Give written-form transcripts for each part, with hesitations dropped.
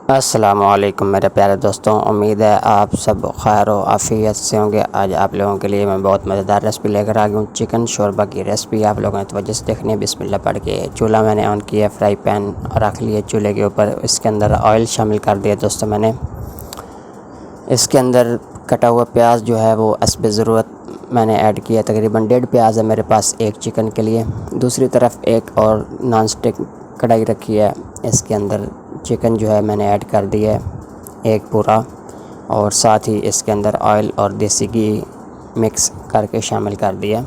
अस्सलामुअलैकुम मेरे प्यारे दोस्तों, उम्मीद है आप सब खैर व आफ़ियत से होंगे। आज आप लोगों के लिए मैं बहुत मज़ेदार रेसिपी लेकर आ गया हूँ। चिकन शोरबा की रेसिपी आप लोगों ने तवज्जो से देखनी है। बिस्मिल्लाह पढ़ के चूल्हा मैंने ऑन किया, फ्राई पैन रख लिए चूल्हे के ऊपर। इसके अंदर ऑयल शामिल कर दिया दोस्तों मैंने। इसके अंदर कटा हुआ प्याज जो है वो हस्ब ज़रूरत मैंने ऐड किया। तकरीबन 1.5 प्याज है मेरे पास एक चिकन के लिए। दूसरी तरफ एक और नॉन स्टिक कढ़ाई रखी है, इसके अंदर चिकन जो है मैंने ऐड कर दिया है एक पूरा, और साथ ही इसके अंदर ऑयल और देसी घी मिक्स करके शामिल कर दिया।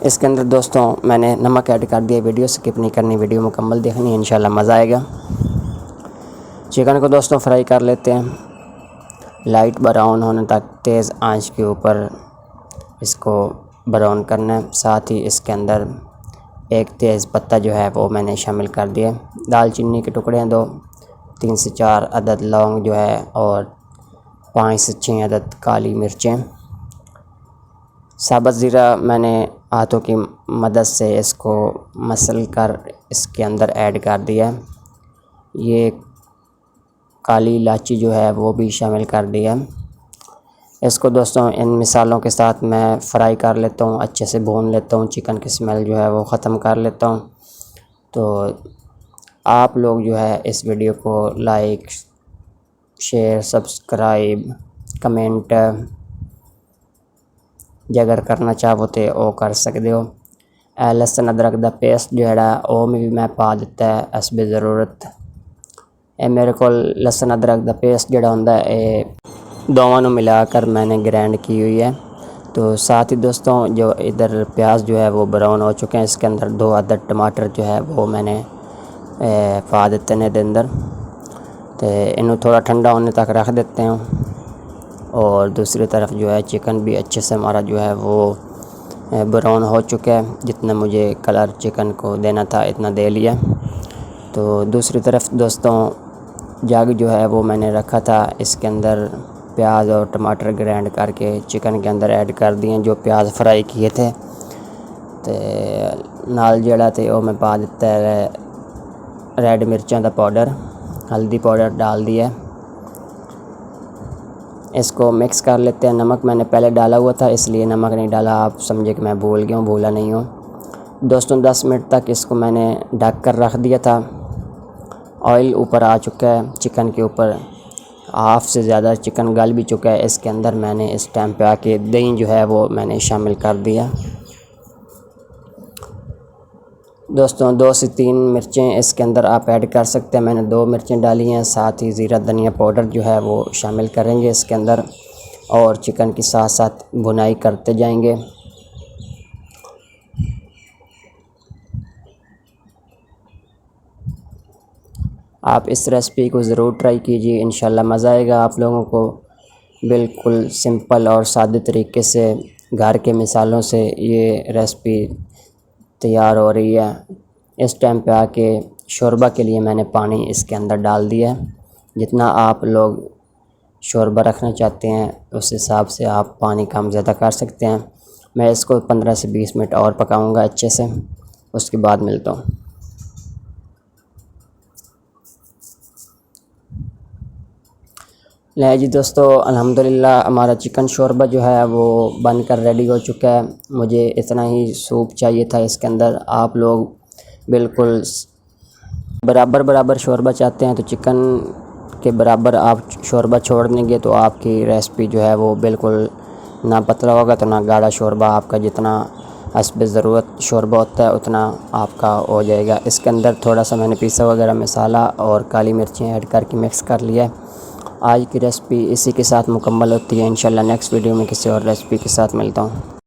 इसके अंदर दोस्तों मैंने नमक ऐड कर दिया। वीडियो स्किप नहीं करनी, वीडियो मुकम्मल देखनी है, इंशाल्लाह मज़ा आएगा। चिकन को दोस्तों फ्राई कर लेते हैं लाइट ब्राउन होने तक, तेज़ आंच के ऊपर इसको ब्राउन करना है। साथ ही इसके अंदर एक तेज़ पत्ता जो है वो मैंने शामिल कर दिया। दालचीनी के टुकड़े हैं 2, 3 से 4 अदद लौंग जो है, और 5 से 6 अदद काली मिर्चें। साबुत ज़ीरा मैंने हाथों की मदद से इसको मसल कर इसके अंदर ऐड कर दिया। ये काली इलायची जो है वो भी शामिल कर दिया। इसको दोस्तों इन मिसालों के साथ मैं फ्राई कर लेता हूँ, अच्छे से भून लेता हूँ, चिकन की स्मेल जो है वो ख़त्म कर लेता हूँ। तो आप लोग जो है इस वीडियो को लाइक, शेयर, सब्सक्राइब, कमेंट जगर करना चाहो तो वो कर सकते हो। लहसुन अदरक दा पेस्ट जोड़ा वो भी मैं पा दिता है हस्ब ज़रूरत। मेरे को लहसुन अदरक दा पेस्ट जोड़ा होंदा है दोनों मिलाकर मैंने ग्राइंड की हुई है। तो साथ ही दोस्तों जो इधर प्याज जो है वो ब्राउन हो चुके हैं, इसके अंदर 2 अदद टमाटर जो है वो मैंने पा देते हैं दे अंदर। तो इन्हें थोड़ा ठंडा होने तक रख देते हैं। और दूसरी तरफ जो है चिकन भी अच्छे से हमारा जो है वो ब्राउन हो चुका है। जितना मुझे कलर चिकन को देना था इतना दे लिया। तो दूसरी तरफ दोस्तों जग जो है वो मैंने रखा था, इसके अंदर प्याज और टमाटर ग्राइंड करके चिकन के अंदर ऐड कर दिए जो प्याज फ्राई किए थे। तो नाल जड़ा थे वो मैं पा दिता है रेड मिर्चों का पाउडर, हल्दी पाउडर डाल दिया। इसको मिक्स कर लेते हैं। नमक मैंने पहले डाला हुआ था इसलिए नमक नहीं डाला, आप समझे कि मैं भूल गया हूँ, भूला नहीं हूँ। दोस्तों 10 मिनट तक इसको मैंने ढक कर रख दिया था। ऑयल ऊपर आ चुका है चिकन के ऊपर, हाफ़ से ज़्यादा चिकन गल भी चुका है। इसके अंदर मैंने इस टाइम पे आके दही जो है वो मैंने शामिल कर दिया। दोस्तों 2 से 3 मिर्चें इसके अंदर आप ऐड कर सकते हैं, मैंने 2 मिर्चें डाली हैं। साथ ही ज़ीरा धनिया पाउडर जो है वो शामिल करेंगे इसके अंदर, और चिकन के साथ साथ भुनाई करते जाएंगे। आप इस रेसिपी को ज़रूर ट्राई कीजिए, इंशाल्लाह मज़ा आएगा आप लोगों को। बिल्कुल सिंपल और सादे तरीके से घर के मिसालों से ये रेसिपी तैयार हो रही है। इस टाइम पे आके शोरबा के लिए मैंने पानी इसके अंदर डाल दिया है। जितना आप लोग शोरबा रखना चाहते हैं उस हिसाब से आप पानी कम ज़्यादा कर सकते हैं। मैं इसको 15 से 20 मिनट और पकाऊंगा अच्छे से, उसके बाद मिलता हूँ। ले जी दोस्तों, अल्हम्दुलिल्लाह हमारा चिकन शोरबा जो है वो बनकर रेडी हो चुका है। मुझे इतना ही सूप चाहिए था इसके अंदर। आप लोग बिल्कुल बराबर बराबर शोरबा चाहते हैं तो चिकन के बराबर आप शोरबा छोड़ देंगे तो आपकी रेसिपी जो है वो बिल्कुल ना पतला होगा तो ना गाढ़ा शोरबा। आपका जितना हस्ब ज़रूरत शोरबा होता है उतना आपका हो जाएगा। इसके अंदर थोड़ा सा मैंने पिसा वगैरह मसाला और काली मिर्चें ऐड करके मिक्स कर लिया है। आज की रेसिपी इसी के साथ मुकम्मल होती है। इंशाल्लाह नेक्स्ट वीडियो में किसी और रेसिपी के साथ मिलता हूँ।